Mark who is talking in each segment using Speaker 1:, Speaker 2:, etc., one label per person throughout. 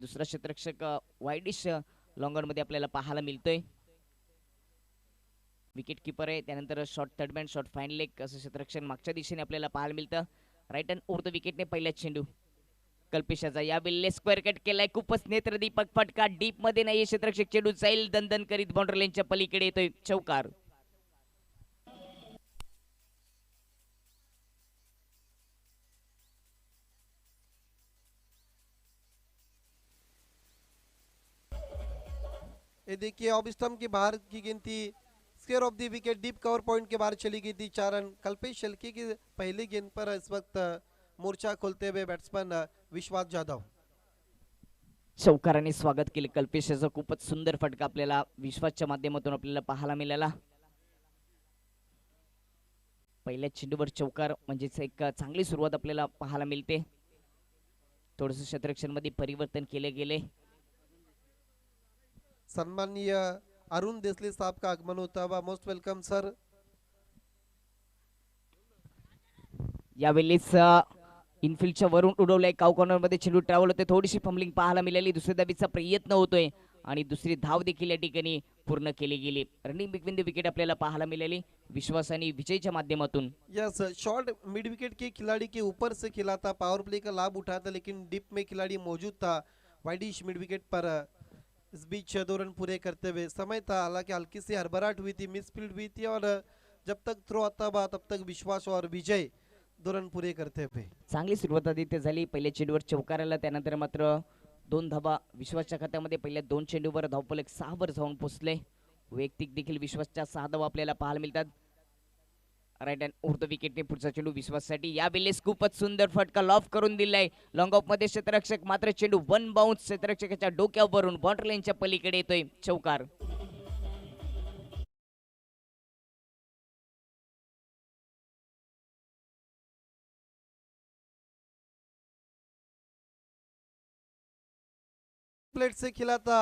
Speaker 1: दुसरा क्षेत्ररक्षक widish long मध्ये आपल्याला पाहायला मिळतोय. विकेट कीपर आहे. त्यानंतर short third man, short fine leg असं क्षेत्ररक्षण मागच्या दिशेने आपल्याला पाहायला मिळतं. राईट हँड ओव्हर द विकेटने पहिला चेंडू कल्पेशाचा या वेळेला स्क्वेअर कट केलाय. खूपच नेत्रदीपक फटका डीप मध्ये नाही. क्षेत्ररक्षक चेंडू जाईल दणदण करीत बाउंड्री लाईनच्या पलीकडे येतोय चौकार.
Speaker 2: ये देखिए ऑफ स्टंप के बाहर की गेंद थी, square of the wicket deep cover point के बाहर चली गई थी। 4 रन कल्पेश शेलके की पहली गेंद पर इस वक्त मोर्चा खोलते हुए बैट्समैन विश्वास जाधव।
Speaker 1: चौकाराने स्वागत केले कल्पेशाचं. खूपच सुंदर फटका आपल्याला विश्वासच्या माध्यमातून आपल्याला पाहायला मिळाला. पहिल्या चेंडूवर चौकार म्हणजेच एक चांगली सुरुवात आपल्याला पाहायला मिळते. थोडंसं क्षेत्ररक्षण मध्ये परिवर्तन केले गेले.
Speaker 2: सम्माननीय अरुण देसले साहब का आगमन होता हुआ, मोस्ट वेलकम सर।
Speaker 1: यावेळेस इनफिल्डच्या वरून उडवलंय. काउ कॉर्नर मध्ये चेंडू ट्रॅव्हल होते. थोडीशी फंबलिंग पाहायला मिळाली. दुसऱ्या धाबीचा प्रयत्न होतोय आणि दुसरी धाव देखील या ठिकाणी पूर्ण केली गेली. रनिंग बिटवीन द विकेट आपल्याला पाहायला मिळाली विश्वास आणि विजयच्या माध्यमातून.
Speaker 2: यस, शॉर्ट मिड विकेट के खिलाड़ी के ऊपर से खेला था, पावर प्ले का लाभ उठाया था, लेकिन डीप में खिलाड़ी मौजूद था वाइडिश मिड विकेट पर। इस बीच 2 रन पूरे करते हुए समय था, हालांकि हल्की सी हड़बड़ाहट हुई थी, मिसफील्ड हुई थी और जब तक थ्रो आता हुआ तब तक विश्वास और विजय 2 रन पूरे करते हुए।
Speaker 1: चांगली सुरुवात आदित्य झाली. पहिल्या चेंडूवर चौकार आला. त्यानंतर मात्र 2 धाबा विश्वासच्या खात्यामध्ये. पहिल्या 2 चेंडूवर धावफलक 6 वर जाऊन पोहोचले. वैयक्तिक देखील विश्वासच्या 6 धावा आपल्याला पाहायला मिळतात. राईट हँड ओव्हर द विकेटने पुढचा चेंडू विश्वाससाठी. या वेळेस खूपच सुंदर फटका लॉफ करून दिलाय लॉंग ऑफ मध्ये क्षेत्ररक्षक. मात्र चेंडू वन बाउन्स क्षेत्ररक्षकाच्या डोक्यावरून बाउंड्री लाईनच्या पलीकडे येतोय चौकार.
Speaker 2: प्लेट से खिला था,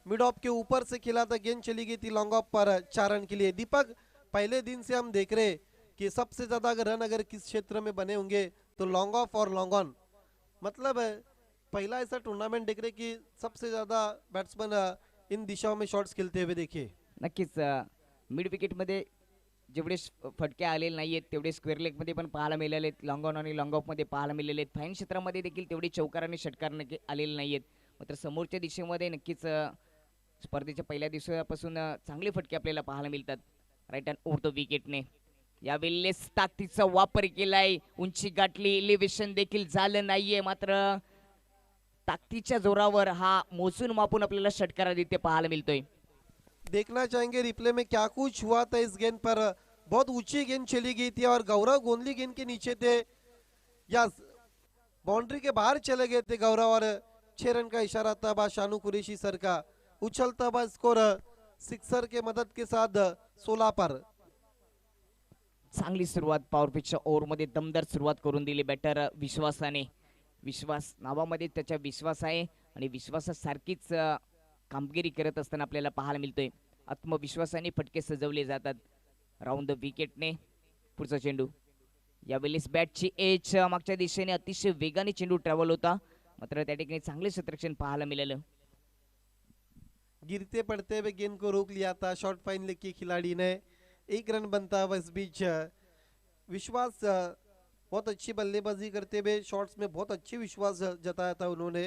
Speaker 2: मिड ऑफ के ऊपर से खिला था, गेंद चली गई थी लॉन्ग ऑफ पर 4 रन के लिए। दीपक, पहले दिन से हम देख रहे कि सबसे ज्यादा अगर रन अगर किस क्षेत्र में बने होंगे तो लॉन्ग ऑफ और लॉन्ग ऑन, मतलब पहला ऐसा टूर्नामेंट देख रहे कि सबसे ज्यादा बैट्समैन इन दिशाओं में शॉट्स खेलते हुए देखिए।
Speaker 1: नक्कीच मिड विकेट मध्ये जेवढे फटके आलेले नाहीयेत तेवढे स्क्वेअर लेग मध्ये पण पाहायला मिळाले आहेत. लॉंग ऑन आणि लॉंग ऑफ मध्ये पाहायला मिळाले आहेत. फाईन क्षेत्रामध्ये देखील तेवढे चौकार आणि षटकार आलेले नाहीयेत. मात्र समोरच्या दिशेमध्ये नक्कीच स्पर्धेच्या पहिल्या दिवसापासून चांगले फटके आपल्याला पाहायला मिळतात राईट हँड ओव्हर द विकेटने. या वेळेस ताकदीचा वापर केलाय. उंची गाठली, इलिव्हेशन देखील झालं नाहीये. मात्र ताकदीच्या जोरावर हा मोजून मापून आपल्याला षटकार आदित्य पाहायला मिळतोय.
Speaker 2: देखना चाहेंगे रिप्ले में क्या कुछ हुआ था इस गेंद पर। बहुत ऊंची गेंद चली गई थी और गौरव गोंदली गेंद के नीचे थे या बाउंड्री के बाहर चले गए थे गौरव, और 6 रन का इशारा था बा शानू कुरेशी सर का। उछलता हुआ स्कोर सिक्सर के मदद के साथ 16 पर।
Speaker 1: चांगली सुरुवात पॉवर पिचच्या ओव्हरमध्ये दमदार सुरुवात करून दिली बॅटर विश्वासाने. विश्वास नावामध्ये त्याच्या विश्वास आहे आणि विश्वासासारखीच कामगिरी करत असताना आपल्याला पाहायला मिळतोय. आत्मविश्वासाने फटके सजवले जातात राऊंड द विकेटने. पुढचा चेंडू यावेळेस बॅटची एज मागच्या दिशेने अतिशय वेगाने चेंडू ट्रॅव्हल होता. मात्र त्या ठिकाणी चांगले क्षेत्ररक्षण पाहायला मिळालं.
Speaker 2: गिरते पड़ते हुए गेंद को रोक लिया था शॉर्ट फाइन लेग के खिलाड़ी ने। 1 रन बनता हुआ इस बीच विश्वास बहुत अच्छी बल्लेबाजी करते हुए शॉट्स में बहुत अच्छी विश्वास जताया था उन्होंने,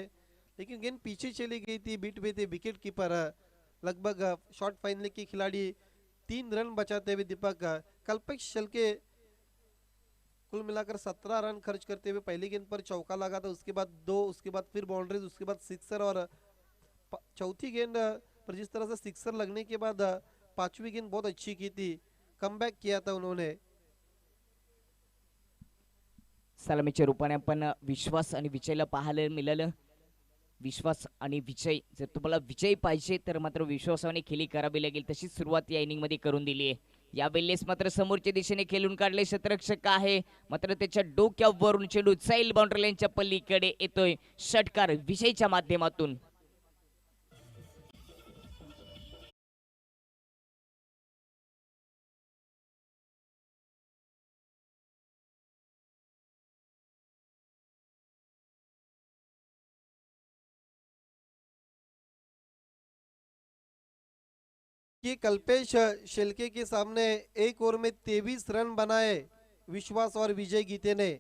Speaker 2: लेकिन गेंद पीछे चली गई थी, बीट में थे विकेट कीपर। लगभग शॉर्ट फाइन लेग के खिलाड़ी 3 रन बचाते हुए दीपक कल्पेश शेलके कुल मिलाकर 17 रन खर्च करते हुए पहली गेंद पर चौका लगा था, उसके बाद 2, उसके बाद फिर बाउंड्रीज, उसके बाद सिक्सर, और चौथी गेंद पर जिस तरह से सिक्सर लगने के बाद 5वीं गेंद बहुत अच्छी की थी, कमबॅक किया था उन्होंने।
Speaker 1: सलामीच्या रूपाने आपण विश्वास आणि विजयला पाहायला मिळालं. विश्वास आणि विजय, जर तुम्हाला विजय पाहिजे तर मात्र विश्वासाने खेळी करावी लागेल. तशीच सुरुवात या इनिंग मध्ये करून दिली आहे. या वेळेस मात्र समोरच्या दिशेने खेळून काढले क्षेत्ररक्षक आहे. मात्र त्याच्या डोक्यावरून चेंडू जाईल बाउंड्री लाईनच्या पलीकडे येतोय षटकार विजयच्या माध्यमातून.
Speaker 2: कि कल्पेश शेलके के सामने एक ओवर में 23 रन बनाए विश्वास और विजय गीते ने।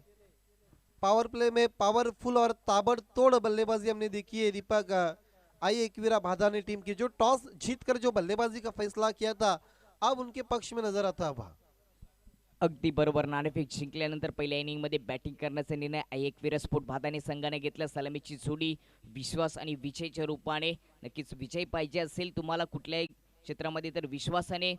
Speaker 2: पावर प्ले में पावरफुल और ताबड़तोड़ बल्लेबाजी हमने देखी है दीपक। आई एकवीरा भादा ने टीम की जो टॉस जीतकर जो बल्लेबाजी का फैसला किया था अब उनके पक्ष में नजर आता है।
Speaker 1: अगदी बरोबर. नाणेफेक जिंकल्यानंतर पहिल्या इनिंगमध्ये बॅटिंग करण्याचा निर्णय एकवीर स्फोट भादाने संघाने घेतला. सलामीची जोडी विश्वास आणि विजयच्या रूपाने. नक्कीच विजय पाहिजे असेल तुम्हाला कुठल्याही क्षेत्रामध्ये तर विश्वासाने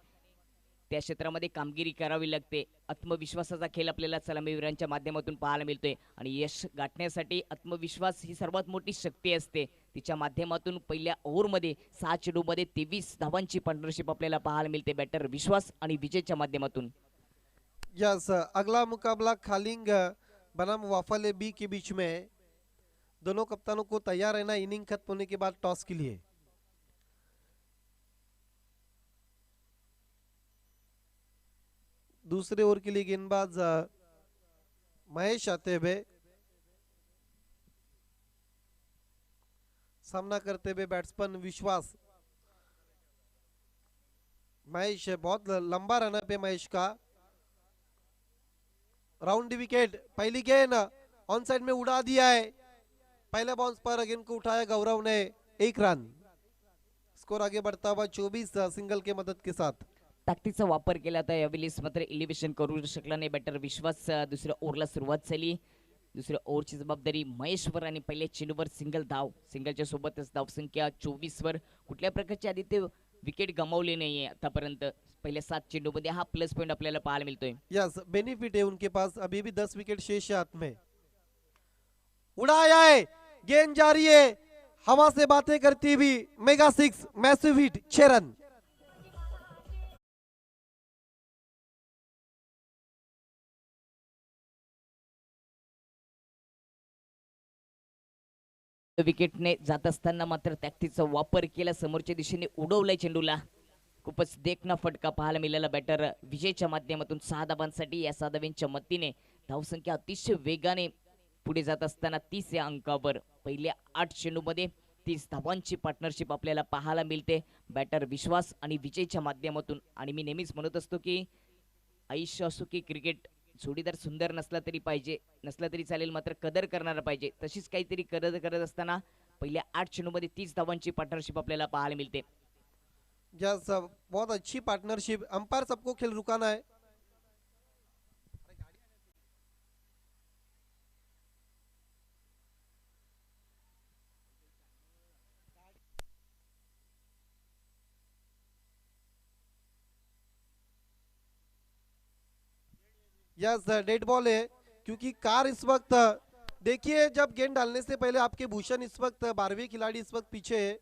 Speaker 1: त्या क्षेत्रामध्ये कामगिरी करावी लागते. आत्मविश्वासाचा खेळ आपल्याला सलामीवीरांच्या माध्यमातून पाहायला मिळतोय आणि यश गाठण्यासाठी आत्मविश्वास ही सर्वात मोठी शक्ती असते. तिच्या माध्यमातून पहिल्या ओव्हरमध्ये 6 चेंडूमध्ये 23 धावांची पार्टनरशिप आपल्याला पाहायला मिळते बॅटर विश्वास आणि विजयच्या माध्यमातून.
Speaker 2: यस, अगला मुकाबला खालिंग बनाम वाफाले बी के बीच में। दोनों कप्तानों को तैयार रहना इनिंग खत्म होने के बाद टॉस के लिए। दूसरे ओवर के लिए गेंदबाज महेश आते हुए, सामना करते हुए बैट्समैन विश्वास। महेश बहुत लंबा रन पे महेश का। राउंड विकेट, पहली गेंद ऑन साइड में उड़ा दिया है। पहले बाउंस पर गेंद को उठाया गौरव ने, 1 रन। स्कोर आगे बढ़ता हुआ 24 सिंगल के मदद के साथ।
Speaker 1: ताकदीचा वापर केला होता यावेळेस मात्र इलिव्हेशन करू शकला नाही बॅटर विश्वास. दुसऱ्या ओव्हरला सुरुवात झाली. दुसऱ्या ओव्हरची जबाबदारी महेशवर आणि पहिल्या चेंडूवर सिंगल धाव. सिंगलच्या सोबतच धावसंख्या 24 वर. कुठल्या प्रकारचे आदित्य विकेट गमावले नाहीये आतापर्यंत. पहिल्या 7 चेंडूमध्ये हा प्लस पॉइंट आपल्याला पाहायला मिळतोय.
Speaker 2: यस, बेनिफिट है उनके पास, अभी भी 10 विकेट शेष है हाथ में। उड़ाया है, गेंद जा रही है हवा से बातें करती हुई। Mega 6 massive hit, 6 run.
Speaker 1: विकेटने जात असताना मात्र ताकदीचा वापर केला. समोरच्या दिशेने उडवलाय चेंडूला. खूपच देखना फटका पाहायला मिळाला बॅटर विजयच्या माध्यमातून 6 धावांसाठी. या 6 धावांच्या मदतीने धावसंख्या अतिशय वेगाने पुढे जात असताना 30 या अंकावर. पहिल्या 8 चेंडूमध्ये 30 धावांची पार्टनरशिप आपल्याला पाहायला मिळते बॅटर विश्वास आणि विजयच्या माध्यमातून. आणि मी नेहमीच म्हणत असतो की आयुष्य असो की क्रिकेट, जोडीदार सुंदर नसला तरी चालेल मात्र कदर करणारा पाहिजे. तशीच काहीतरी कदर करत असताना पहिल्या 8 चेंडूमध्ये 30 धावांची पार्टनरशिप आपल्याला पाहायला मिळते.
Speaker 2: यस, बहुत अच्छी पार्टनरशिप। अंपायर सबको खेल रुकाना है। यस, डेड बॉल है क्योंकि कार इस वक्त, देखिए जब गेंद डालने से पहले आपके भूषण इस वक्त 12वें खिलाड़ी इस वक्त पीछे है।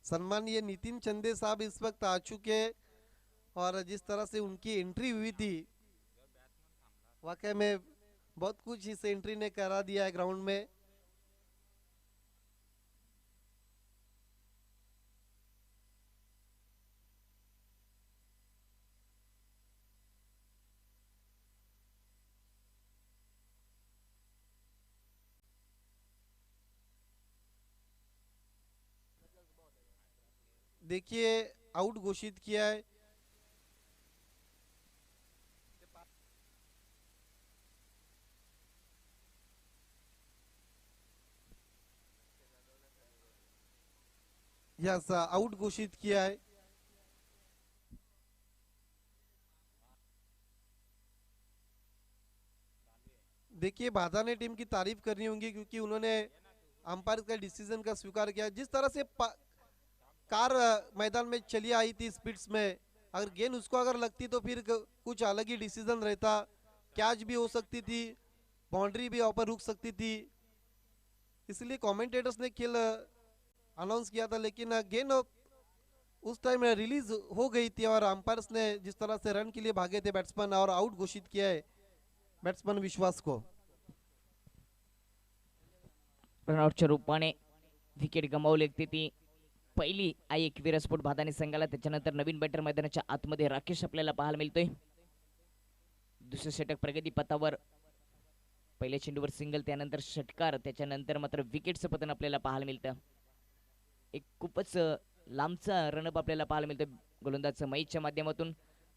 Speaker 2: सम्मानीय नितिन चंदे साहब इस वक्त आ चुके हैं और जिस तरह से उनकी एंट्री हुई थी वाकई में बहुत कुछ इस एंट्री ने करा दिया है ग्राउंड में। देखिए आउट घोषित किया है। यस, आउट घोषित किया है। देखिए बाधा ने टीम की तारीफ करनी होगी क्योंकि उन्होंने अंपायर का डिसीजन का स्वीकार किया। जिस तरह से कार मैदान में चली आई थी स्पीड्स में, अगर गेंद उसको अगर लगती तो फिर कुछ अलग ही डिसीजन रहता, कैच भी हो सकती थी, बाउंड्री भी ऊपर रुक सकती थी। इसलिए कमेंटेटर्स ने खेल अनाउंस किया था, लेकिन गेंद उस टाइम रिलीज हो गई थी और अंपायर्स ने जिस तरह से रन के लिए भागे थे बैट्समैन और आउट घोषित किया है बैट्समैन विश्वास को।
Speaker 1: रनआउटच्या रूपाने विकेट गमावली होती ती पहिली आई एकवीर स्फोट भादानी संघाला। त्याच्यानंतर नवीन बॅटर मैदानाच्या आतमध्ये राकेश आपल्याला पाहायला मिळतोय। दुसरे षटक प्रगती पथावर, पहिल्या चेंडूवर सिंगल, त्यानंतर षटकार, त्याच्यानंतर मात्र विकेटचं पतन आपल्याला पाहायला मिळतं। एक खूपच लांबचा रनअप आपल्याला पाहायला मिळतं गोलंदाज महेशच्या माध्यमातून।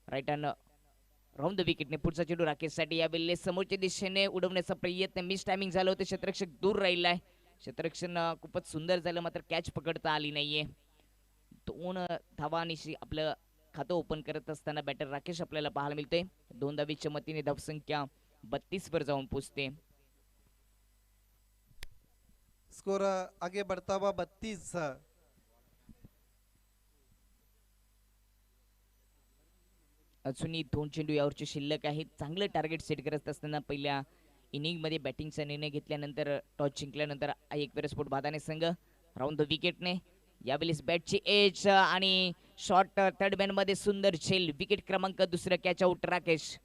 Speaker 1: राईट हँड राऊंड द विकेटने पुढचा चेंडू राकेशसाठी, यावेळेस समोरच्या दिशेने उडवण्याचा प्रयत्न, मिस टायमिंग झालं होतं, क्षेत्ररक्षक दूर राहिलाय। क्षेत्ररक्षण खूपच सुंदर झालं, मात्र कॅच पकडता आली नाहीये। 2 धावांशी आपलं खातं ओपन करत असताना बॅटर राकेश आपल्याला पाहायला मिळतोय। 2 धावीच्या मतीने धावसंख्या 32 वर जाऊन पोहोचते।
Speaker 2: स्कोर आगे बढ़ता हुआ 32।
Speaker 1: अजूनही 2 चेंडू यावरचे शिल्लक आहेत। चांगलं टार्गेट सेट करत असताना पहिल्या इनिंग मध्ये बॅटिंगचा निर्णय घेतल्यानंतर टॉस जिंकल्यानंतर एकवीर स्फोट भादाने संघ राऊंड द विकेटने, यावेळेस बॅटची एज आणि शॉर्ट थर्ड मॅन मध्ये सुंदर झेल, विकेट क्रमांक 2, कॅच आउट राकेश।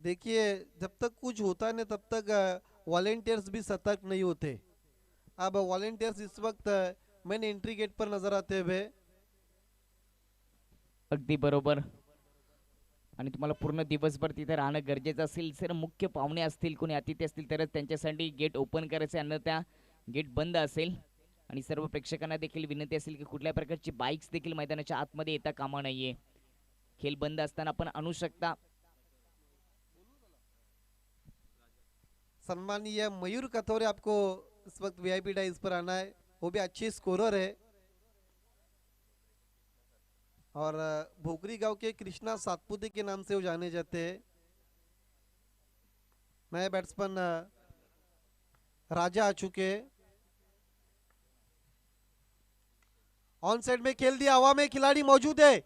Speaker 2: देखिए जब तक कुछ होता नहीं तब तक वॉलेंटियर्स भी सतर्क नहीं होते। अब वॉलेंटियर्स इस वक्त मेन एंट्री गेट पर नजर आते हुए।
Speaker 1: अगदी बरोबर। आणि तुम्हाला पूर्ण दिवसभर तिथे राहणं गरजेचं असेल, जर मुख्य पाहुणे असतील, कोणी अतिथी असतील तरच त्यांच्यासाठी गेट ओपन करायचे, अन्यथा गेट बंद असेल। आणि सर्व प्रेक्षकांना देखील विनंती असेल की कुठल्या प्रकारची बाईक्स देखील मैदानाच्या आतमध्ये येता कामा नाहीये। खेळ बंद असताना आपण आणू शकता।
Speaker 2: सम्मानीय मयूर कथोरे आपको इस वक्त वीआईपी डाइस पर आना है, वो भी अच्छे स्कोरर है। और भोकरी गांव के कृष्णा सातपुते के नाम से वो जाने जाते हैं। नए बैट्समैन राजा आ चुके, ऑन साइड में खेल दिया, हवा में खिलाड़ी मौजूद है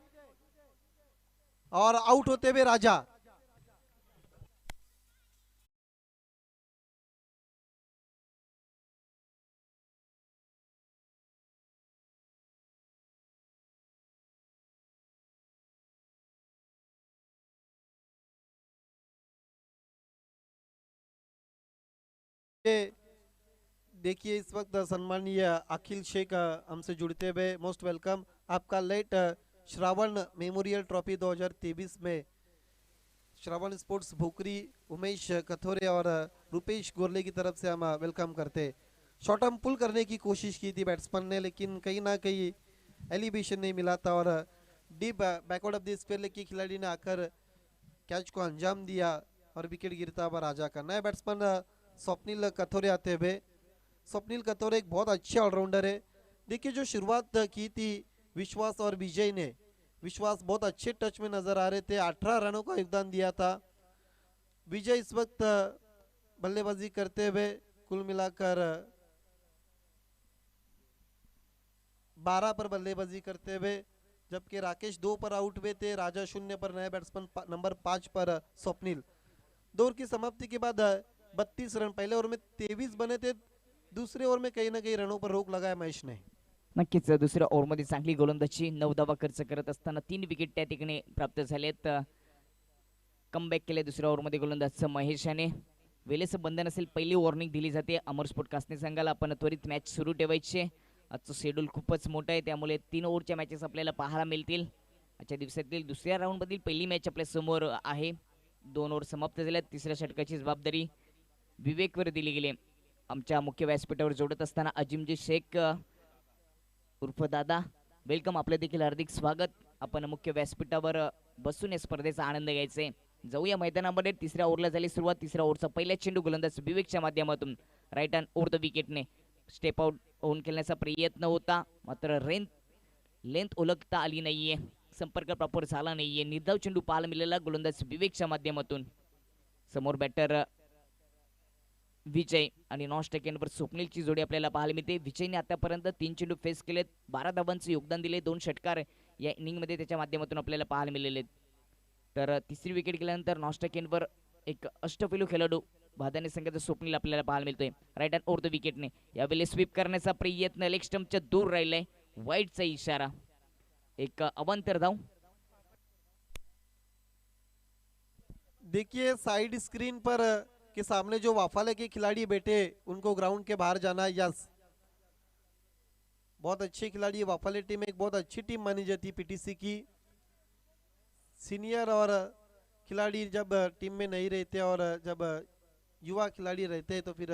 Speaker 2: और आउट होते हुए राजा। देखिए इस वक्त सम्मानीय अखिल शेख हमसे जुड़ते हुए, मोस्ट वेलकम। आपका लेट श्रावण मेमोरियल ट्रॉफी 2023 में श्रावण स्पोर्ट्स भोकरी उमेश कथोरे और रुपेश गोरले की तरफ से हम वेलकम करते। शॉर्ट हम पुल करने की कोशिश की थी बैट्समैन ने, लेकिन कहीं ना कहीं एलिवेशन नहीं मिला था और deep backward of the square leg की खिलाड़ी ने आकर कैच को अंजाम दिया और विकेट गिरता हुआ राजा का। नया बैट्समैन स्वप्निल कथोरे आते हुए। स्वप्निल कथोरे एक बहुत अच्छे ऑलराउंडर है। देखिए जो शुरुआत की थी विश्वास और विजय ने, विश्वास बहुत अच्छे टच में नजर आ रहे थे, 18 रनों का योगदान दिया था। विजय इस वक्त बल्लेबाजी करते हुए कुल मिलाकर 12 पर बल्लेबाजी करते हुए, जबकि राकेश 2 पर आउट हुए थे, राजा 0 पर, नए बैट्समैन नंबर 5 पर स्वप्निल। दौर की समाप्ति के बाद 32 रन, पहले ओवर में 23 बने थे, दूसरे ओवर में कहीं ना कहीं रनों पर रोक लगाया महेश ने।
Speaker 1: नक्कीच दुसऱ्या ओव्हरमध्ये चांगली गोलंदाजी, 9 धावा खर्च करत असताना 3 विकेट त्या ठिकाणी प्राप्त झालेत। कमबॅक केले दुसऱ्या ओव्हरमध्ये गोलंदाज महेशाने। वेळेचं बंधन असेल, पहिली वॉर्निंग दिली जाते अमर स्पोर्ट कासने संघाला। आपण त्वरित मॅच सुरू ठेवायचे, आजचं शेड्यूल खूपच मोठं आहे, त्यामुळे 3 ओव्हरच्या मॅचेस आपल्याला पाहायला मिळतील। आजच्या दिवसातील दुसऱ्या राऊंडमधील पहिली मॅच आपल्या समोर आहे। 2 ओव्हर समाप्त झाल्या, तिसऱ्या षटकाची जबाबदारी विवेकवर दिली गेली। आमच्या मुख्य व्यासपीठावर जोडत असताना अजिमजी शेख उर्फ दादा, वेलकम, आपले देखील हार्दिक स्वागत। आपण मुख्य व्यासपीठावर बसून या स्पर्धेचा आनंद घ्यायचे। जाऊया मैदानामध्ये. तिसऱ्या ओव्हरला झाली सुरुवात. तिसऱ्या ओव्हरचा पहिला चेंडू गोलंदाज विवेकच्या माध्यमातून राईट हँड ओव्हर द विकेटने स्टेप आउट होऊन खेळण्याचा प्रयत्न होता, मात्र लेंथ ओळखता आली नाहीये, संपर्क प्रॉपर झाला नाहीये. निर्धाव चेंडू पाहायला मिळाला गोलंदाज विवेकच्या माध्यमातून. समोर बॅटर विजय आणि नॉन स्ट्रायकरवर स्वप्नीलची जोडी आपल्याला पाहायला मिळते. विजयने आतापर्यंत 3 चेंडू फेस केलेत, 12 धावांचे योगदान दिले, 2 षटकार या इनिंगमध्ये त्याच्या माध्यमातून आपल्याला पाहायला मिळाले. तर तिसरी विकेट गेल्यानंतर नॉन स्ट्रायकरवर एक अष्टपैलू खेळाडू भादाने संघाचा स्वप्नील आपल्याला पाहायला मिळतोय. राईट हँड ओव्हर द विकेटने यावेळी स्वीप करण्याचा प्रयत्न लेग स्टंपच्या दूर राहिलाय. वाईडचा इशारा, एक अवांतर धाव.
Speaker 2: देखिए साइड स्क्रीन पर के सामने जो वाफाले के खिलाड़ी बैठे उनको ग्राउंड के बाहर जाना है। यस, बहुत अच्छे खिलाड़ी है। वाफाले टीम एक बहुत अच्छी टीम मानी जाती है पीटीसी की। सीनियर और खिलाड़ी जब टीम में नहीं रहते और जब युवा खिलाड़ी रहते हैं तो फिर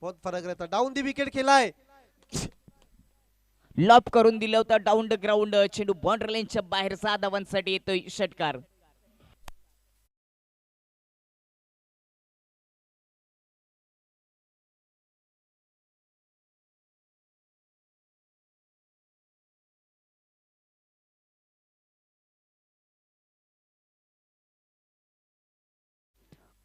Speaker 2: बहुत फर्क रहता है। डाउन दी विकेट खेला है,
Speaker 1: लॉप करून दिलं होतं डाऊन द ग्राउंड. चेंडू बाउंड्री लाईनच्या बाहेर 6 धावांसाठी येतोय षटकार.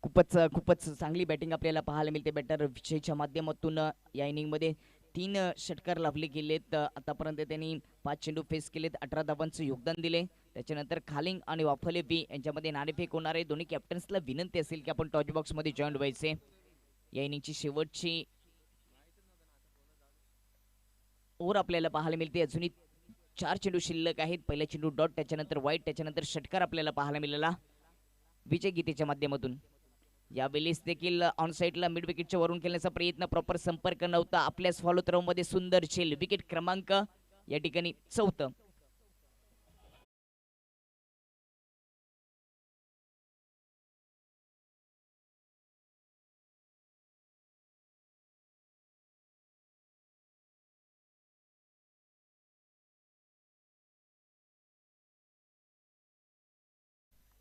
Speaker 1: खूपच चांगली बॅटिंग आपल्याला पाहायला मिळते बॅटर विजयच्या माध्यमातून. या इनिंगमध्ये 3 षटकार लाभले गेलेत. आतापर्यंत त्यांनी 5 चेंडू फेस केलेत, 18 धावांचं योगदान दिले. त्याच्यानंतर खालिंग आणि वाफले बी यांच्यामध्ये नाणेफेक होणार आहे. दोन्ही कॅप्टन्सला विनंती असेल की आपण टॉच बॉक्स मध्ये जॉईन व्हायचे. या इनिंगची शेवटची ओव्हर आपल्याला पाहायला मिळते. अजूनही 4 चेंडू शिल्लक आहेत. पहिला चेंडू डॉट, त्याच्यानंतर वाईट, त्याच्यानंतर षटकार आपल्याला पाहायला मिळाला विजय गीतेच्या माध्यमातून. यावेळेस देखील ऑन साईडला मिड विकेटच्या वरून खेळण्याचा प्रयत्न, प्रॉपर संपर्क नव्हता. आपल्याच फॉलो थ्रो मध्ये सुंदर झेल. विकेट क्रमांक या ठिकाणी 4.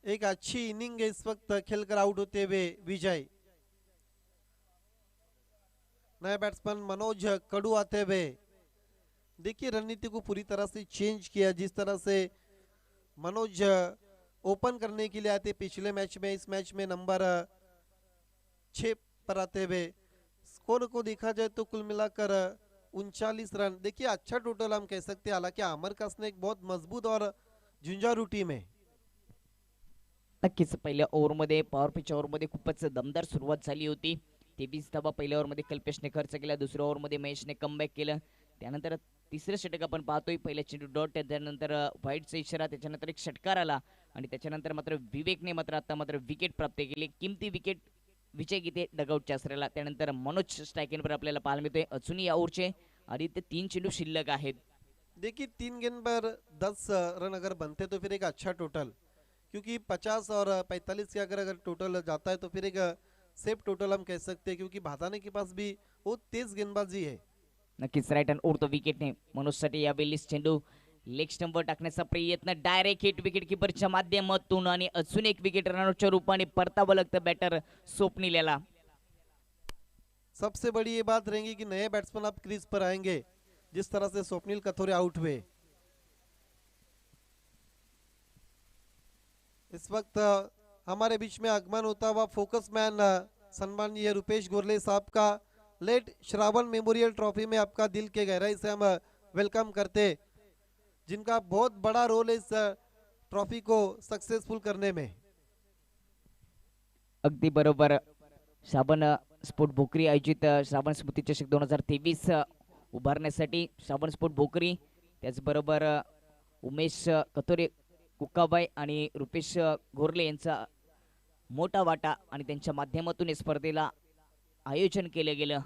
Speaker 2: एक अच्छी इनिंग है इस वक्त खेलकर आउट होते हुए विजय। नए बैट्समैन मनोज कडू आते हुए। देखिए रणनीति को पूरी तरह से चेंज किया। जिस तरह से मनोज ओपन करने के लिए आते पिछले मैच में, इस मैच में नंबर 6 पर आते हुए। स्कोर को देखा जाए तो कुल मिलाकर 39 रन। देखिए अच्छा टोटल हम कह सकते हैं। हालांकि आमर कासने एक बहुत मजबूत और झुंझारू टीम है।
Speaker 1: नक्कीच पहिल्या ओव्हरमध्ये पॉवर पिच ओव्हरमध्ये खूपच दमदार सुरुवात झाली होती. 23 धावा पहिल्या ओव्हरमध्ये कल्पेशने खर्च केला. दुसऱ्या ओव्हरमध्ये महेशने कमबॅक केलं. त्यानंतर तिसरं षटक आपण पाहतोय. पहिल्या चेंडू डॉट, त्यानंतर व्हाईटचा इशारा, त्याच्यानंतर एक षटकार आला आणि त्याच्यानंतर मात्र विवेकने आता विकेट प्राप्त केली. किमती विकेट विजय गीते डगआउटच्या आसऱ्याला. त्यानंतर मनोज स्ट्रायकिंगवर आपल्याला पाहायला मिळतोय. अजूनही या ओव्हरचे आदित्य 3 चेंडू शिल्लक आहेत.
Speaker 2: देखिए 3 गेंद पर 10 रन अगर बनते तो फिर एक अच्छा टोटल, क्योंकि 50 और 45 के अगर टोटल जाता है तो फिर एक सेफ टोटल हम कह सकते हैं, क्योंकि भादाने के पास भी वो तेज गेंदबाजी है।
Speaker 1: नक्कीच राईट हँड ओव्हर द विकेटने मनोजसाठी यावेळी चेंडू लेग स्टंपवर टाकण्याचा प्रयत्न, डायरेक्ट हिट विकेट कीपरच्या माध्यमातून आणि अजून एक विकेट रनआउटच्या रूपाने परतावं लागतं बॅटर स्वप्नील याला.
Speaker 2: सबसे बड़ी ये बात रहेगी कि नए बैट्समैन आप क्रीज पर आएंगे, जिस तरह से स्वप्निल कथोरे आउट हुए। इस वक्त हमारे बीच में आगमन होता हुआ फोकस मैन सम्माननीय रुपेश गोरले साहब का लेट श्रावण मेमोरियल ट्रॉफी में आपका दिल के गहराई से हम वेलकम करते, जिनका बहुत बड़ा रोल है इस ट्रॉफी को सक्सेसफुल करने में।
Speaker 1: अगदी बरोबर. श्रावण स्पोर्ट भोकरी आयोजित श्रावण स्मृती चषक 2023 उभारण्यासाठी श्रावण स्पोर्ट भोकरी, त्याचबरोबर उमेश कथोरे, कुक्काबाई आणि रुपेश गोरले यांचा मोठा वाटा आणि त्यांच्या माध्यमातून या स्पर्धेला आयोजन केलं गेलं.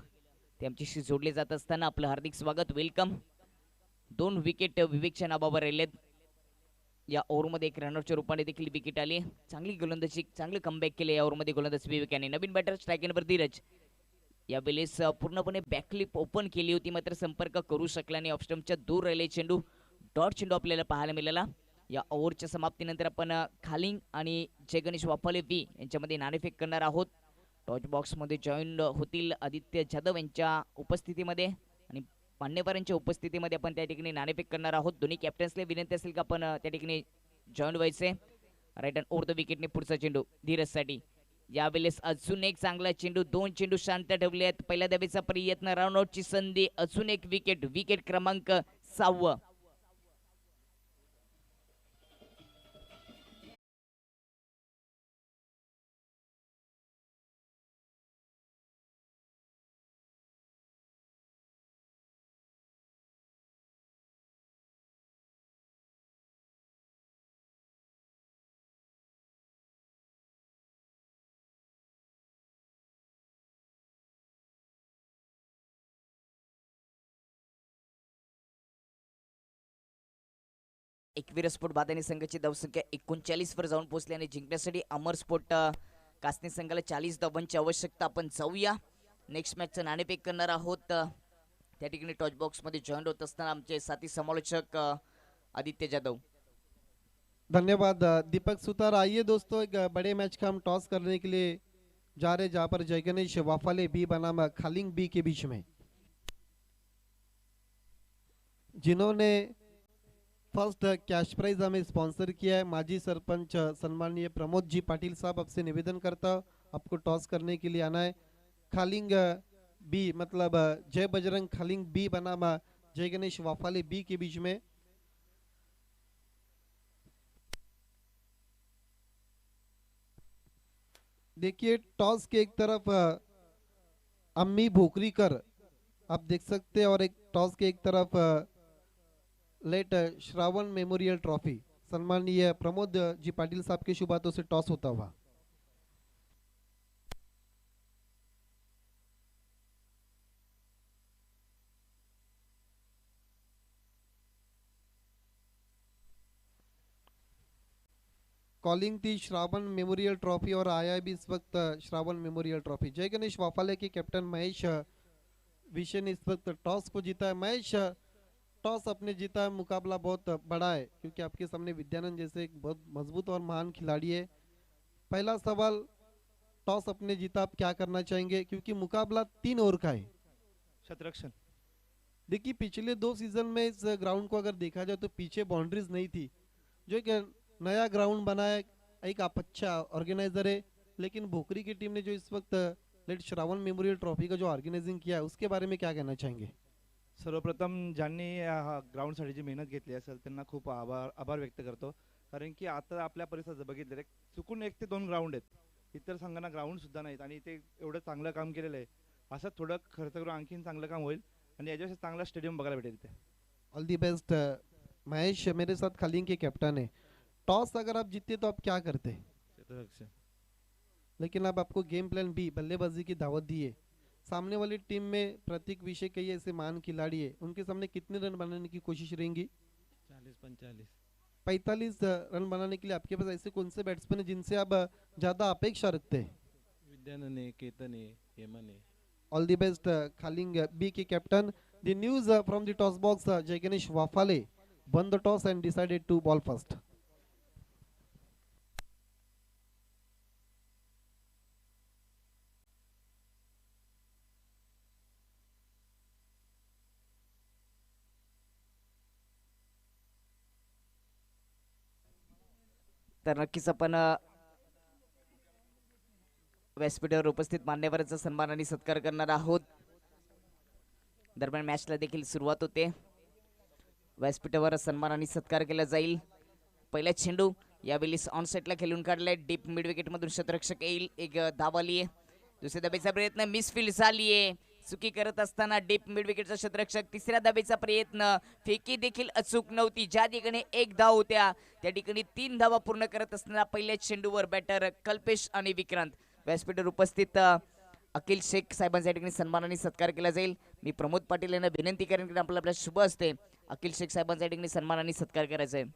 Speaker 1: ते आमच्याशी जोडले जात असताना आपलं हार्दिक स्वागत, वेलकम. 2 विकेट विवेकच्या नावावर राहिलेत. या ओव्हरमध्ये एक रनरच्या रूपाने देखील विकेट आली. चांगली गोलंदाजी, चांगलं कमबॅक केलं या ओव्हरमध्ये गोलंदाज विवेक यांनी. नवीन बॅटर स्ट्रायक नंबर धीरज यावेळेस पूर्णपणे बॅकलिप ओपन केली होती, मात्र संपर्क करू शकला नाही. ऑफस्टंपच्या दूर राहिले चेंडू. डॉट चेंडू आपल्याला पाहायला मिळाला. या ओव्हरच्या समाप्तीनंतर आपण खालिंग आणि जय गणेश वाफाले बी यांच्यामध्ये नाणेफेक करणार आहोत. टॉच बॉक्समध्ये जॉईन होतील आदित्य जाधव यांच्या उपस्थितीमध्ये आणि मान्यवरांच्या उपस्थितीमध्ये आपण त्या ठिकाणी नाणेफेक करणार आहोत. दोन्ही कॅप्टन्सला विनंती असेल का आपण त्या ठिकाणी जॉईन व्हायचे. राईट अँड ओव्हर द विकेटने पुढचा चेंडू धीरजसाठी. यावेळेस अजून एक चांगला चेंडू, 2 चेंडू शांत ठेवले आहेत. पहिल्या धावेचा प्रयत्न, राऊंड आउटची संधी, अजून एक विकेट, विकेट क्रमांक 6. एकवीर स्पोर्ट बादानी संघाची धावसंख्या 39 वर जाऊन पोहोचली आणि जिंकण्यासाठी अमर स्पोर्ट कासनी संघाला 40 धावांची आवश्यकता. आपण जाऊया नेक्स्ट मॅचचं नाणेफेक करणार आहोत. त्या ठिकाणी टॉच बॉक्स मध्ये जॉईन होत असताना आमचे साथी समालोचक आदित्य जाधव.
Speaker 2: धन्यवाद दीपक सुतार। आइए दोस्तों, एक बड़े मैच का हम टॉस करने के लिए जा रहे, जहाँ पर जय गणेश वाफाले बी बनाम खालिंग बी के बीच में, जिन्होंने फर्स्ट कैश प्राइज हमें स्पॉन्सर किया है। माजी सरपंच सम्माननीय प्रमोद जी पाटिल साहब, आपसे निवेदन करता हूँ आपको टॉस करने के लिए आना है। खालिंग बी मतलब जय बजरंग खालिंग बी बनाम जय गणेश वाफाले बी के बीच में। देखिए टॉस के एक तरफ अम्मी भोकरीकर आप देख सकते हैं, और एक टॉस के एक तरफ लेट श्रावण मेमोरियल ट्रॉफी सम्माननीय प्रमोद जी पाटिल साहब के शुभ हाथों से टॉस होता हुआ। कॉलिंग थी श्रावण मेमोरियल ट्रॉफी और आया भी इस वक्त श्रावण मेमोरियल ट्रॉफी। जय गणेश वाफाले के कैप्टन महेश विषय ने इस वक्त टॉस को जीता है। महेश, टॉस अपने जीता है, मुकाबला बहुत बड़ा है क्योंकि आपके सामने विद्यानंद जैसे एक बहुत मजबूत और महान खिलाड़ी है। पहला सवाल, टॉस अपने जीता, आप क्या करना चाहेंगे क्योंकि मुकाबला 3 ओवर का है?
Speaker 3: शतरक्षण।
Speaker 2: देखिए पिछले 2 सीजन में इस ग्राउंड को अगर देखा जाए तो पीछे बाउंड्रीज नहीं थी, जो एक नया ग्राउंड बना है, एक आप अच्छा ऑर्गेनाइजर है, लेकिन भोकरी की टीम ने जो इस वक्त लेट श्रावण मेमोरियल ट्रॉफी का जो ऑर्गेनाइजिंग किया है उसके बारे में क्या कहना चाहेंगे?
Speaker 3: सर्वप्रथम ज्यांनी ग्राउंडसाठी जी मेहनत घेतली असेल त्यांना खूप आभार व्यक्त करतो, कारण की आता आपल्या परिसरात बघितलं चुकून 1 ते 2 ग्राउंड आहेत, इतर संघांना ग्राउंड सुद्धा नाहीत आणि ते एवढं चांगलं काम केलेलं आहे। असं थोडं खर्च करून आणखीन चांगलं काम होईल आणि याच्यापेक्षा चांगला स्टेडियम बघायला भेटेल इथे।
Speaker 2: All the best. महेश मेरे साथ खालिंग के कैप्टन है। टॉस अगर आप जीतते तो आप क्या करते?
Speaker 3: शतरक्षण।
Speaker 2: लेकिन अब आपको गेम प्लान बी बल्लेबाजी की दावत दी है। सामने वाली टीम में प्रतीक विषय कई ऐसे महान खिलाड़ी है, उनके सामने कितने रन बनाने की कोशिश रहेंगी?
Speaker 3: 40-45।
Speaker 2: 45 रन बनाने के लिए आपके पास ऐसे कौन से बैट्समैन है जिनसे आप ज्यादा अपेक्षा रखते हैं?
Speaker 3: विद्यानंद है, केतन है, हेमन है।
Speaker 2: ऑल दी बेस्ट खालिंग B K captain. The news from the toss box, Jay Ganesh Waphale won the toss and decided to ball first.
Speaker 1: तर नक्कीच आपण व्यासपीठावर उपस्थित मान्यवरांचा सन्मान आणि सत्कार करणार आहोत। दरम्यान मॅचला देखील सुरुवात होते। व्यासपीठावर सन्मान आणि सत्कार केला जाईल। पहिला चेंडू यावेळी ऑन सेटला खेळून काढलाय, डीप मिड विकेट मधून शतरक्षक येईल, एक धाव आली आहे। दुसऱ्या धाबेचा प्रयत्न मिसफील्ड झालीये, चुकी करत असताना डीप मिड विकेटचा शतरक्षक। तिसऱ्या धाबेचा प्रयत्न, फेकी देखील अचूक नव्हती, ज्या ठिकाणी 1 धाव होत्या त्या ठिकाणी 3 धावा पूर्ण करत असताना पहिल्या चेंडूवर बॅटर कल्पेश आणि विक्रांत। व्यासपीठावर उपस्थित अखिल शेख साहेबांच्या ठिकाणी सन्मान आणि सत्कार केला जाईल। मी प्रमोद पाटील यांना विनंती करेन की आपल्या शुभ असते अखिल शेख साहेबांच्या ठिकाणी सन्मान आणि सत्कार करायचा आहे।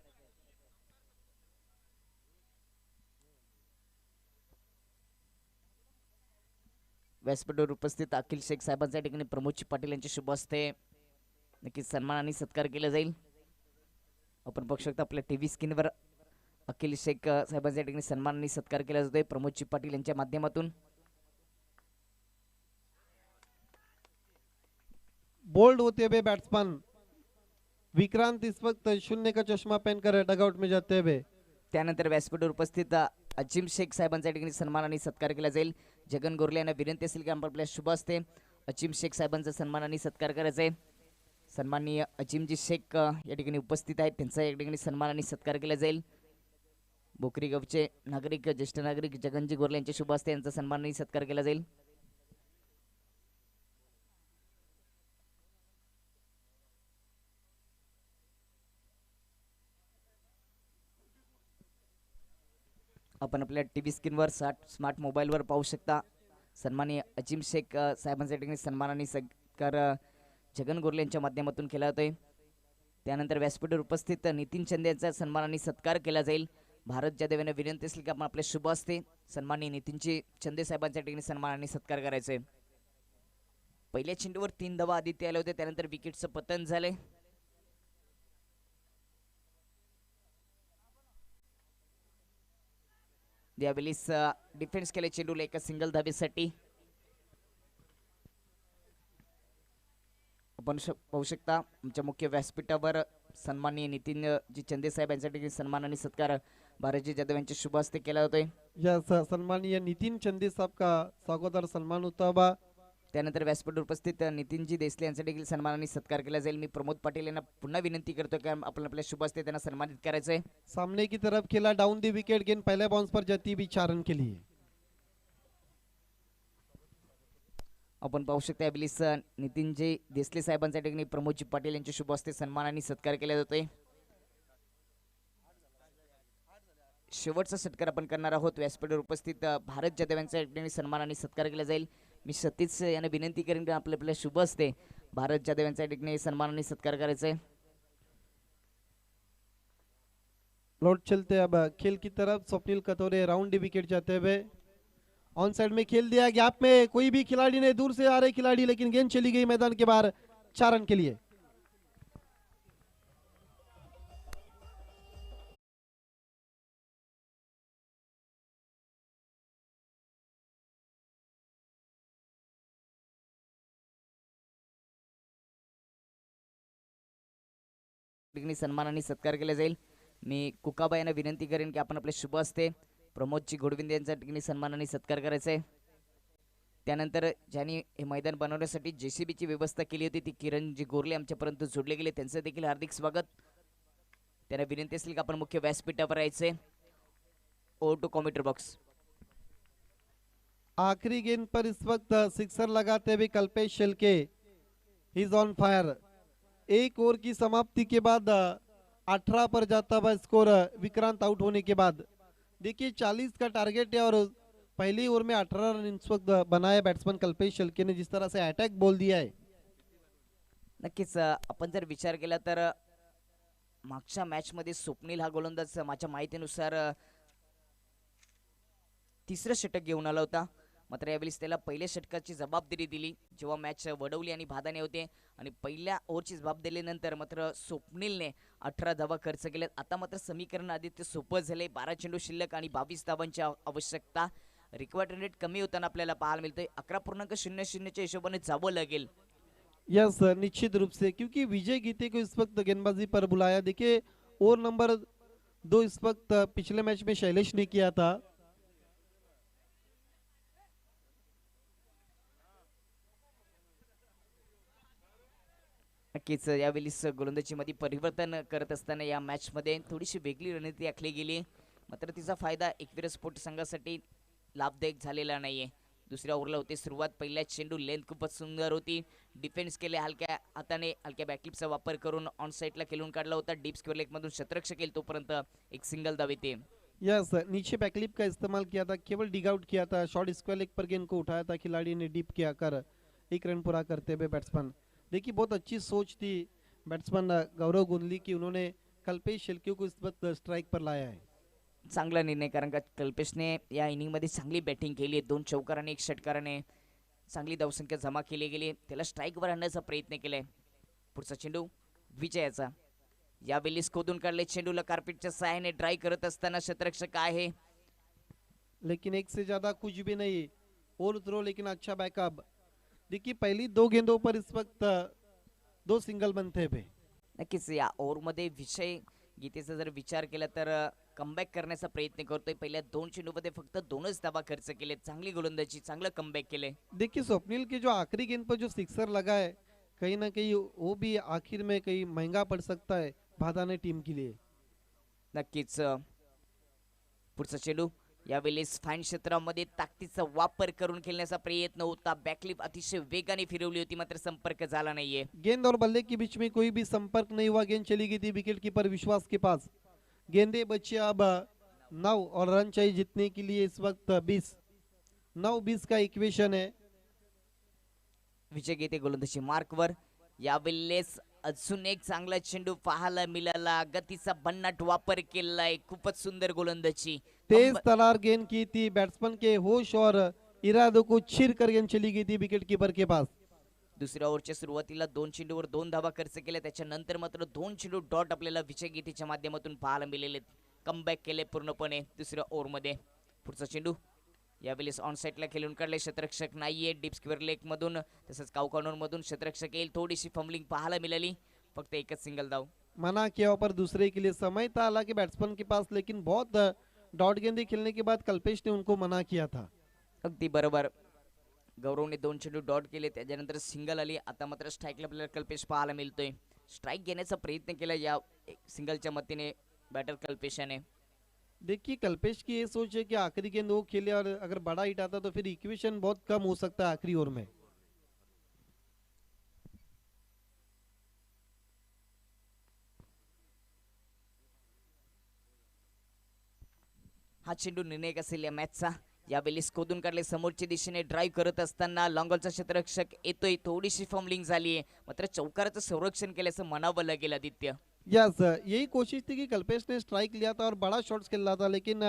Speaker 1: व्यासपीठावर उपस्थित अखिल शेख साहेबांच्या ठिकाणी प्रमोद पाटील यांचे शुभ असते नक्कीच सन्मान आणि सत्कार केला जाईल। आपण बघू शकता आपल्या टीव्ही स्क्रीनवर अखिल शेख साहेबांच्या ठिकाणी सन्मान आणि सत्कार केला जातोय प्रमोदजी पाटील यांच्या माध्यमातून.
Speaker 2: बोल्ड होते हुए बैट्समैन विक्रांत इस वक्त 0 का चश्मा पहनकर डगआउट में जाते हुए.
Speaker 1: त्यानंतर व्यासपीठावर उपस्थित अजिम शेख साहेबांच्या ठिकाणी सन्मान आणि सत्कार केला जाईल. जगन गोरले यांना विनंती असेल की आपल्या शुभ हस्ते अजिम शेख साहेबांचा सन्मान आणि सत्कार करायचा आहे. सन्माननीय अजिमजी शेख या ठिकाणी उपस्थित आहेत, त्यांचा या ठिकाणी सन्मान आणि सत्कार केला जाईल. बोकरी गावचे नागरिक ज्येष्ठ नागरिक जगनजी गोरले यांच्या शुभ हस्ते यांचा सन्मान आणि सत्कार केला जाईल. आपण आपल्या टीव्ही स्क्रीनवर स्मार्ट मोबाईलवर पाहू शकता सन्माननीय अजिम शेख साहेबांच्या ठिकाणी सन्मान आणि सत्कार जगन गोरले यांच्या माध्यमातून केला जातोय. त्यानंतर व्यासपीठावर उपस्थित नितीन चंदे यांचा सन्मान आणि सत्कार केला जाईल. भारत जाधव यांना विनंती असेल की आपण आपल्या शुभ हस्ते सन्माननीय नितीनजी चंदे साहेबांच्या ठिकाणी सन्मान आणि सत्कार करायचे. पहिल्या चेंडूवर 3 धावा आदित्य आले होते, त्यानंतर विकेटचं पतन झाले. यावेळेस डिफेन्स केले चेंडूला एका सिंगल धावेसाठी. आपण पाहू शकता आमच्या मुख्य व्यासपीठावर सन्माननीय नितीन जी चंदे साहेब यांच्यासाठी सन्मान आणि सत्कार भारतजी जाधव यांच्या शुभ हस्ते केला जातोय.
Speaker 2: सन्माननीय नितीन चंदे साहब का स्वागत और सम्मान होता हुआ.
Speaker 1: त्यानंतर व्यासपीठावर उपस्थित नितीनजी देसले यांच्या देखील सन्मान आणि सत्कार केला जाईल. मी प्रमोद पाटील यांना पुन्हा विनंती करतो की आपण आपल्या शुभ हस्ते त्यांना सन्मानित करायचं आहे.
Speaker 2: सामने की तरफ खेला डाउन दी विकेट गेंद पहले बाउंस पर जाती भी 4 रन के लिए.
Speaker 1: आपण पाहू शकता यावेळेस नितीनजी देसले साहेबांच्या ठिकाणी प्रमोदजी पाटील यांच्या शुभ हस्ते सन्मान आणि सत्कार केला जातोय. शेवटचा सत्कार आपण करणार आहोत. व्यासपीठावर उपस्थित भारत जाधव यांच्या ठिकाणी सन्मान आणि सत्कार केला जाईल. मी सतीश यांना विनंती करेन की आपल्या शुभ हस्ते भारत जाधव यांच्या ठिकाणी सन्मान आणि सत्कार करायचा आहे.
Speaker 2: लौट चलते अब खेल की तरफ स्वप्निल कतोरे राउंड दी विकेट जाते हुए ऑन साइड में खेल दिया. गैप में कोई भी खिलाड़ी ने दूर से आ रहे खिलाड़ी, लेकिन गेंद चली गई मैदान के बाहर 4 रन के लिए.
Speaker 1: ठिकाणी सन्मान आणि सत्कार केला जाईल. मी कुकाबा यांना विनंती करेन की आपण आपले शुभ हस्ते प्रमोदजी घोडविंदे यांच्या ठिकाणी सन्मान आणि सत्कार करायचा आहे. त्यानंतर ज्यांनी हे मैदान बनवण्यासाठी JCBची व्यवस्था केली होती ती किरणजी गोरले आमच्यापर्यंत जोडले गेले, त्यांचं देखील हार्दिक स्वागत. त्यांना विनंती असेल की आपण मुख्य व्यासपीठावर यायचे. Over to commentary box.
Speaker 2: आखिरी गेंद पर इस वक्त सिक्सर लगाते हुए Kalpesh Shelke is on fire. एक ओवर की समाप्ति के बाद 18 पर जाता हुआ स्कोर विक्रांत आउट होने के बाद. देखिए 40 का टारगेट है और पहली ओवर में 18 रन इस वक्त बनाए बैट्समैन कल्पेश शेलके ने. जिस तरह से अटैक बोल दिया है,
Speaker 1: नक्कीच आपण जर विचार केला तर मागच्या मॅच मध्ये स्वप्नील हा गोलंदाज माझ्या माहितीनुसार तिसरं षटक घेऊन आला होता. मात्र यावेळेस त्याला पहिल्या षटकाची जबाबदारी दिली जेव्हा मॅच वडवली आणि भादाने होते, आणि पहिल्या ओव्हरची जबाब दिल्यानंतर मात्र स्वप्नीलने 18 धावा खर्च केल्यात. आता मात्र समीकरण आदित्य सोपं झाले. 12 चेंडू शिल्लक आणि 22 धावांची आवश्यकता. रिक्वायर्ड रन रेट कमी होताना आपल्याला पाहायला मिळतोय. 11.00च्या हिशोबाने जावं लागेल.
Speaker 2: यस निश्चित रूप से, क्योंकि विजय गीते को इस वक्त गेंदबाजी पर बुलाया. देखिए ओवर नंबर 2 इस वक्त पिछले मैच में शैलेश ने किया था.
Speaker 1: नक्कीच यावेळेस गोलंदाजीमध्ये परिवर्तन करत असताना या मॅच मध्ये थोडीशी वेगळी रणनीती आखली गेली, मात्र तिचा फायदा एकवीर स्पोर्ट संघासाठी लाभदायक झालेला नाहीये. दुसऱ्या ओव्हरला होते सुरुवात. पहिल्या चेंडू लेंथ खूपच सुंदर होती. डिफेन्स केले हलक्या हाताने, हलक्या बॅकलिपचा वापर करून ऑन साइडला खेळून काढला होता. डीप स्क्वेअर लेग मधून शतरक्ष केले तोपर्यंत एक सिंगल धाव येते.
Speaker 2: यस नीचे बैकलिप का इस्तेमाल किया था, केवल डिग आउट किया था. शॉर्ट स्क्वायर लेग पर गेंद को उठाया था खिलाड़ी ने, डीप किया कर 1 रन पूरा करते हुए बैट्समैन. देखिए बहुत अच्छी सोच थी बैट्समैन गौरव गोंदली की, उन्होंने कल्पेश शेलके को इस वक्त स्ट्राइक पर लाया है.
Speaker 1: चांगला निर्णय, कारण का कल्पेशने या इनिंगमध्ये चांगली बॅटिंग केली. 2 चौकाराने 1 षटकाराने चांगली धावसंख्या जमा केली गेली. त्याला स्ट्राईकवर आणण्याचा प्रयत्न केलाय. पुढचा चेंडू विजयाचा. यावेळी खोदून काढले चेंडूला कार्पेटच्या सहाय्याने ड्राय करत असताना क्षेत्ररक्षक आहे.
Speaker 2: लेकिन एक से ज्यादा कुछ भी नहीं और थ्रो लेकिन अच्छा बैकअप। देखिए पहली दो गेंदों पर इस वक्त दो सिंगल बनते पे।
Speaker 1: नक्कीच या ओव्हरमध्ये विषय गीतेचा जर विचार केला तर कमबॅक करण्याचा प्रयत्न करतोय. पहिल्या 2 चेंडूमध्ये फक्त 2च धावा खर्च केले. चांगली गोलंदाजी, चांगलं कमबॅक केले.
Speaker 2: देखिए स्वप्निल के जो आखिरी गेंद पर जो सिक्सर लगा है कहीं ना कहीं वो भी आखिर में कहीं महंगा पड़ सकता है भादाने टीम के लिए।
Speaker 1: नक्कीच पुढचा चेंडू यावेळेस फाईन क्षेत्रामध्ये ताकदीचा वापर करून खेळण्याचा प्रयत्न होता. बॅकलिप अतिशय वेगाने फिरवली होती मात्र संपर्क झाला नाहीये.
Speaker 2: गेंद और बल्ले के बीच में कोई भी संपर्क नहीं हुआ। गेंद चली गई थी विकेट कीपर विश्वास के पास। गेंदे बची अब 9 और रन चाहिए जीतने के लिए इस वक्त 20। 9-20 का इक्वेशन है।
Speaker 1: विजय घेते गोलंदाजी मार्कवर. यावेळेस अजून एक चांगला चेंडू पाहायला मिळाला. गतीचा भन्नाट वापर केलाय. खूपच सुंदर गोलंदाजी.
Speaker 2: तेज तलार गेंद की थी। बैट्समैन के होश और इरादों को चीर कर गेंद चली गई थी विकेट कीपर के पास।
Speaker 1: दुसऱ्या ओव्हरच्या सुरुवातीला 2 चेंडूवर 2 धावा खर्च केल्या. त्याच्यानंतर मात्र 2 चेंडू डॉट आपल्याला विजय गीतेच्या माध्यमातून पाहायला मिळाले. कमबॅक केले पूर्णपणे दुसऱ्या ओव्हरमध्ये. पुढचा चेंडू यावेळेस ऑन साईडला खेळून काढले. क्षेत्ररक्षक नाहीये. डीप स्क्वेअर लेग मधून तसंच काउ कॉर्नर मधून क्षेत्ररक्षक येईल. थोडीशी फंबलिंग पाहायला मिळाली. फक्त एकच सिंगल धाव.
Speaker 2: मना किया पर दूसरे के लिए समय था हालांकि बैट्समैन के पास, लेकिन बहुत डॉट गेंदे खेलने के बाद कल्पेश ने उनको मना किया था।
Speaker 1: अगदी बरोबर. गौरवने 2 चेंडू डॉट केले. त्याच्यानंतर सिंगल आली. आता मात्र स्ट्राईकला आपल्याला कल्पेश पाहायला मिळतोय. स्ट्राईक घेण्याचा प्रयत्न केला या सिंगलच्या मतीने बॅटर कल्पेशाने.
Speaker 2: देखिए कल्पेश की ये सोच है कि आखिरी गेंद वो खेले और अगर बड़ा हिट आता तो फिर इक्वेशन बहुत कम हो सकता है आखिरी ओवर में।
Speaker 1: हा चेंडू निर्णायक असेल या मॅचचा. यावेळी खोदून काढले. समोरच्या दिशेने ड्राईव्ह करत असताना लॉंगॉलचा क्षेत्ररक्षक येतोय. थोडीशी फंबलिंग झालीये मात्र चौकाराचं संरक्षण केल्याचं म्हणावं लागेल आदित्य.
Speaker 2: यस यही कोशिश थी कि कल्पेश ने स्ट्राइक लिया था और बड़ा शॉट्स खेल रहा था, लेकिन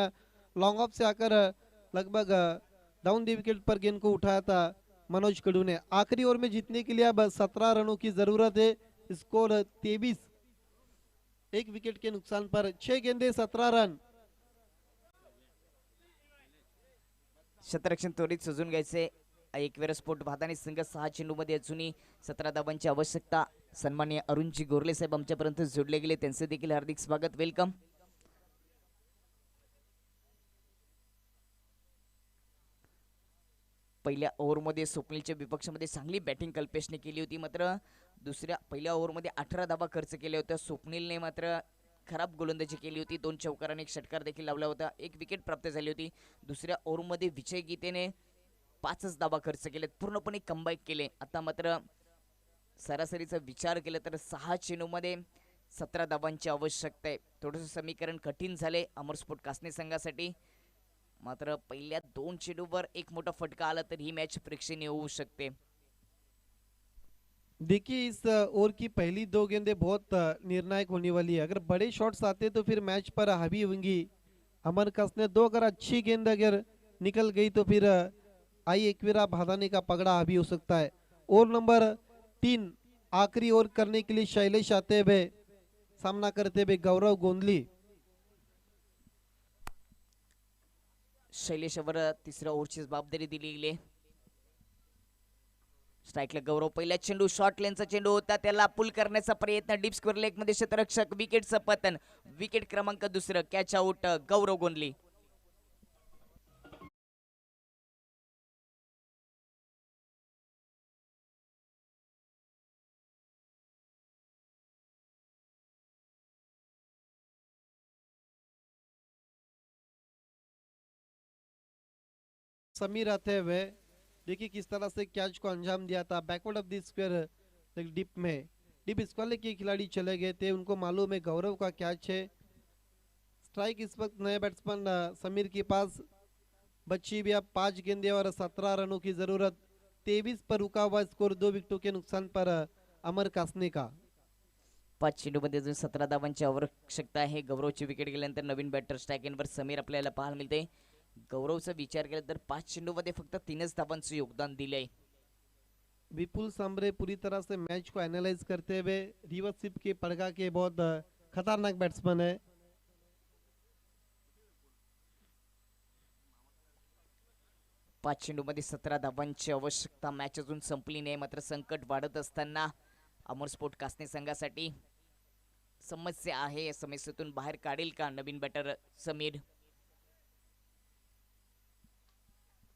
Speaker 2: लॉन्ग ऑफ से आकर लगभग डाउन द विकेट पर गेंद को उठाया था मनोज कडू ने। आखिरी ओवर में जीतने के लिए अब 17 रनों की जरूरत है। स्कोर 23। एक विकेट के नुकसान पर 6 गेंदे 17 रन।
Speaker 1: क्षेत्ररक्षण त्वरित सजून घ्यायचे. एकवेळ स्फोट भादाने संघ 6 चेंडूमध्ये अजूनही 17 धावांची आवश्यकता. सन्माननीय अरुणजी गोरले साहेब आमच्यापर्यंत जोडले गेले. त्यांचे देखील हार्दिक स्वागत. वेलकम. पहिल्या ओव्हरमध्ये स्वप्नीलच्या विपक्षामध्ये चांगली बॅटिंग कल्पेशने केली होती मात्र पहिल्या ओव्हरमध्ये 18 धावा खर्च केल्या होत्या. स्वप्नीलने मात्र खराब गोलंदाजी केली होती. 2 चौकार आणि 1 षटकार देखील लावला होता. 1 विकेट प्राप्त झाली होती. दुसऱ्या ओव्हरमध्ये विजय गीतेने 5च धावा खर्च केलेत. पूर्णपणे कमबॅक केले. आता मात्र सरासरीचा विचार केला तर 6 चेंडूमध्ये 17 धावांची आवश्यकता आहे. थोडंसं समीकरण कठीण झाले अमरस्फोट कासने संघासाठी. मात्र पहिल्या 2 चेंडूवर एक मोठा फटका आला तर ही मॅच प्रेक्षणीय होऊ शकते.
Speaker 2: देखिए इस ओवर की पहली 2 गेंदें बहुत निर्णायक होने वाली है। अगर बड़े शॉट्स आते तो फिर मैच पर हावी होंगी अमर कसने। 2 अगर अच्छी गेंद अगर निकल गई तो फिर आई एकवीरा भादाने का पगड़ा हावी हो सकता है। ओवर नंबर 3 आखिरी ओवर करने के लिए शैलेश आते हुए सामना करते हुए गौरव गोंदली।
Speaker 1: शैलेशवर तिसऱ्या ओव्हरची जबाबदारी दिली गेली. स्ट्राईकला गौरव. पहिला चेंडू शॉर्ट लेनचा चेंडू होता. त्याला पुल करण्याचा प्रयत्न. डीप स्क्वेअर लेग मध्ये क्षेत्ररक्षक. विकेटचं पतन. विकेट क्रमांक 2. कॅच आउट गौरव गोंदली.
Speaker 2: समीर आते हुए देखिए किस तरह से कैच को अंजाम दिया था। Backward of the square deep में डिप स्क्वायर के खिलाड़ी चले गए थे। उनको मालूम है गौरव का कैच है। स्ट्राइक इस वक्त नए बैट्समैन समीर के पास बची भी अब 5 गेंदे और 17 रनों की जरूरत। 23 पर रुका हुआ स्कोर 2 विकेटों के नुकसान पर अमर कासने का।
Speaker 1: 5 चेंडूमध्ये अजून 17 धावांची आवश्यकता आहे. गौरवची विकेट गेल्यानंतर नवीन बॅटर स्ट्राईक एंडवर समीर आपल्याला पाहायला मिळते. गौरवचा विचार केला तर 5 चेंडूमध्ये फक्त 3च धावांचं योगदान दिलंय.
Speaker 2: विपुल सांबरे पूरी तरह से मैच को एनालाइज करते हुए रिवर्स स्वीप के पड़गा के बहुत खतरनाक बॅट्समन आहे.
Speaker 1: पाच चेंडूमध्ये 17 धावांची आवश्यकता. मॅच अजून संपली नाही, मात्र संकट वाढत असताना अमर स्पोर्ट कासने संघासाठी समस्या आहे. या समस्येतून बाहेर काढेल का नवीन बॅटर समीर?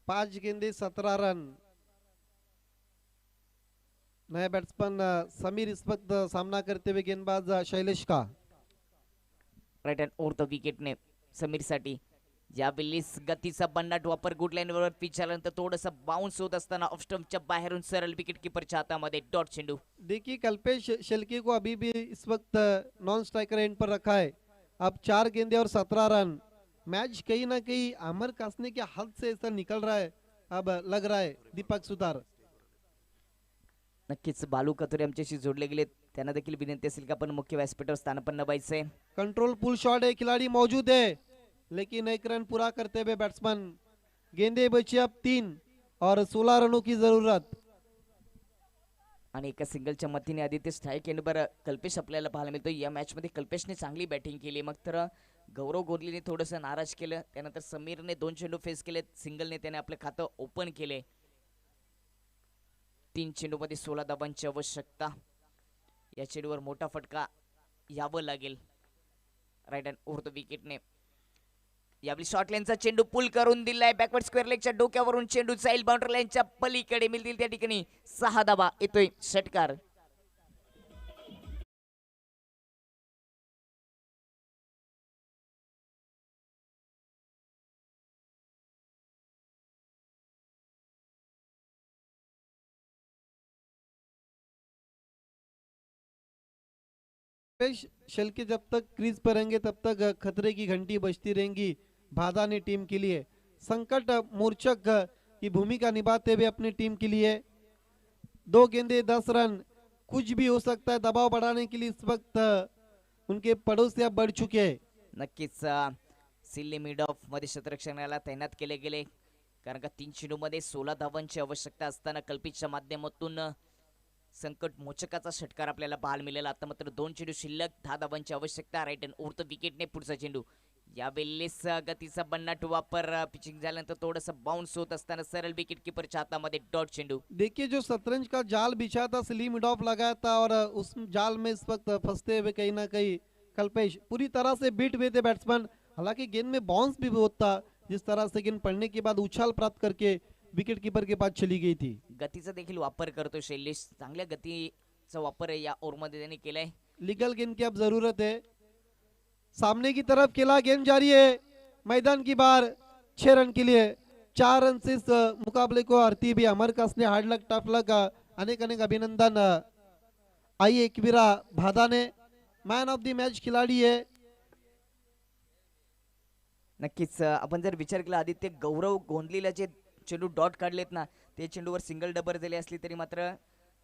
Speaker 2: 5 गेंदे 17 रन. नया बैट्समैन समीर इस वक्त सामना करते हुए गेंदबाज शैलेश का.
Speaker 1: राईट हँड ओव्हर द विकेटने समीरसाठी. ज्यावेळेस गतीचा बन्नाट वापर गुड लाईनवर पिच झाल्यानंतर थोडंसं बाउन्स होत असताना ऑफ स्टंपच्या बाहेरून सरळ विकेट कीपरच्या हातामध्ये डॉट चेंडू.
Speaker 2: देखिए कल्पेश शेल्के को अभी भी इस वक्त नॉन स्ट्राइकर एंड पर रखा है. अब 4 गेंदे और 17 रन. मैच कहीं ना कहीं अमर कासने के हाथ से ऐसा निकल रहा है. अब लग रहा है दीपक सुतार.
Speaker 1: नक्कीच बालू कतुरे आमच्याशी जोडले गेले. त्यांना देखील विनंती असेल की आपण मुख्य व्यासपीठावर स्थानापन्न व्हायचंय.
Speaker 2: कंट्रोल पुल शॉट है, खिलाड़ी मौजूद है, लेकिन एक रन पूरा करते हुए बैट्समैन. गेंदे बची अब 3 और 16 रनों की जरूरत.
Speaker 1: आणि एका सिंगलच्या मतीने आदित्य स्ट्राईक एंडवर कल्पेश आपल्याला पाहायला मिळतो. या मॅच मध्ये कल्पेशने चांगली बॅटिंग केली, मग तर गौरव गोरलीने थोडंसं नाराज केलं. त्यानंतर समीरने 2 चेंडू फेस केले, सिंगलने त्याने आपलं खातं ओपन केले. 3 चेंडूमध्ये 16 धावांची आवश्यकता. या चेंडूवर मोठा फटका यावं लागेल. राईट हँड ओव्हर द विकेटने. यावेळी शॉर्ट लाईनचा चेंडू पुल करून दिलाय. बॅकवर्ड स्क्वेअर लेगच्या डोक्यावरून चेंडू जाईल बाउंड्री लाईनच्या पलीकडे. मिळतील त्या ठिकाणी 6 धावा. येतोय षटकार.
Speaker 2: कल्पेश शेल्के जब तक क्रीज पर रहेंगे तब तक खतरे की घंटी बजती रहेंगी भादा ने टीम के लिए. संकट मोर्चक की भूमिका निभाते हुए अपनी टीम के लिए. 2 गेंदे 10 रन. कुछ भी हो सकता है. दबाव बढ़ाने के लिए इस वक्त उनके पड़ोसी बढ़ चुके हैं.
Speaker 1: नक्कीच सिल्ली मिड ऑफ मध्ये क्षेत्ररक्षणाला तैनात केले गेले, कारण का 3 चेंडूमध्ये 16 धावांची आवश्यकता असताना कल्पितच्या माध्यमातून संकट मोचकाचा षटकार आपल्याला पाहायला मिळाला. आता मात्र 2 चेंडू शिल्लक, 10 धावांची आवश्यकता. राईट हँड ओव्हर द विकेटने पुढचा चेंडू. यावेळेस गतीचा बन्नाट वापर. पिचिंग झाल्यानंतर थोडंसं बाउन्स होत असताना सरळ विकेट कीपरच्या हातामध्ये डॉट चेंडू.
Speaker 2: देखिए जो शतरंज का जाल बिछा था, स्ली मिड ऑफ लगाया था और उस जाल में इस वक्त फंसते हुए कहीं ना कहीं कल्पेश पूरी तरह से बीट हुए थे बैट्समैन. हालांकि गेंद में बाउंस भी बहुत था. जिस तरह से गेंद पड़ने के बाद उछाल प्राप्त करके विकेट कीपर के पास चली गई थी.
Speaker 1: गतीचा देखील वापर करतो शैलेश. चांगल्या गतीचा वापर या ओव्हरमध्ये त्यांनी केलाय.
Speaker 2: लीगल गेंद की अब जरूरत है. सामने की तरफ खेला, गेंद जारी है मैदान की बाहर. 6 रन के लिए 4 रन से इस मुकाबले को हारती भी अमर कासने. हार्ड लक, टफ लक, अनेक अनेक अभिनंदन. आई एकवीरा भादा ने मॅन ऑफ द मॅच खिलाडी है.
Speaker 1: नक्कीच आपण जर विचार केला आदित्य, गौरव गोंधलीला जे चेंडू डॉट काढलेत ना, ते चेंडूवर सिंगल डबर दिले असली तरी मात्र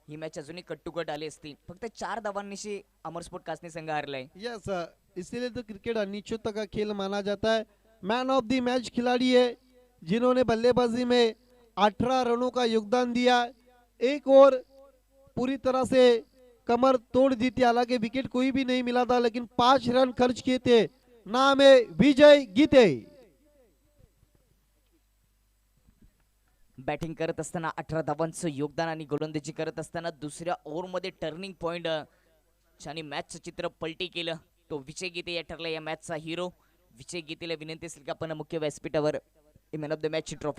Speaker 1: ही मॅच अजूनही कट टू कट आली असती. फक्त 4 धावांनीशी अमर स्पोर्ट कासने संघ हारलाय.
Speaker 2: यस, इसीलिए तो क्रिकेट अनिश्चितता का खेल माना जाता है. मैन ऑफ द मैच खिलाड़ी है जिन्होंने बल्लेबाजी में 18 रनों का योगदान दिया. एक और पूरी तरह से कमर तोड़ दी थी. हालांकि विकेट कोई भी नहीं मिला था, लेकिन 5 रन खर्च किए थे. नाम है विजय गीते.
Speaker 1: बॅटिंग करत असताना 18 धावांचं योगदान आणि गोलंदाजी करत असताना दुसऱ्या ओव्हरमध्ये टर्निंग पॉइंट ज्याने मॅचचं चित्र पलटी केलं तो विजय गीते या ठरला या मॅचचा हिरो. विजय गीतेला विनंती असेल की आपण मुख्य व्यासपीठावर मॅन ऑफ द मॅचची ट्रॉफी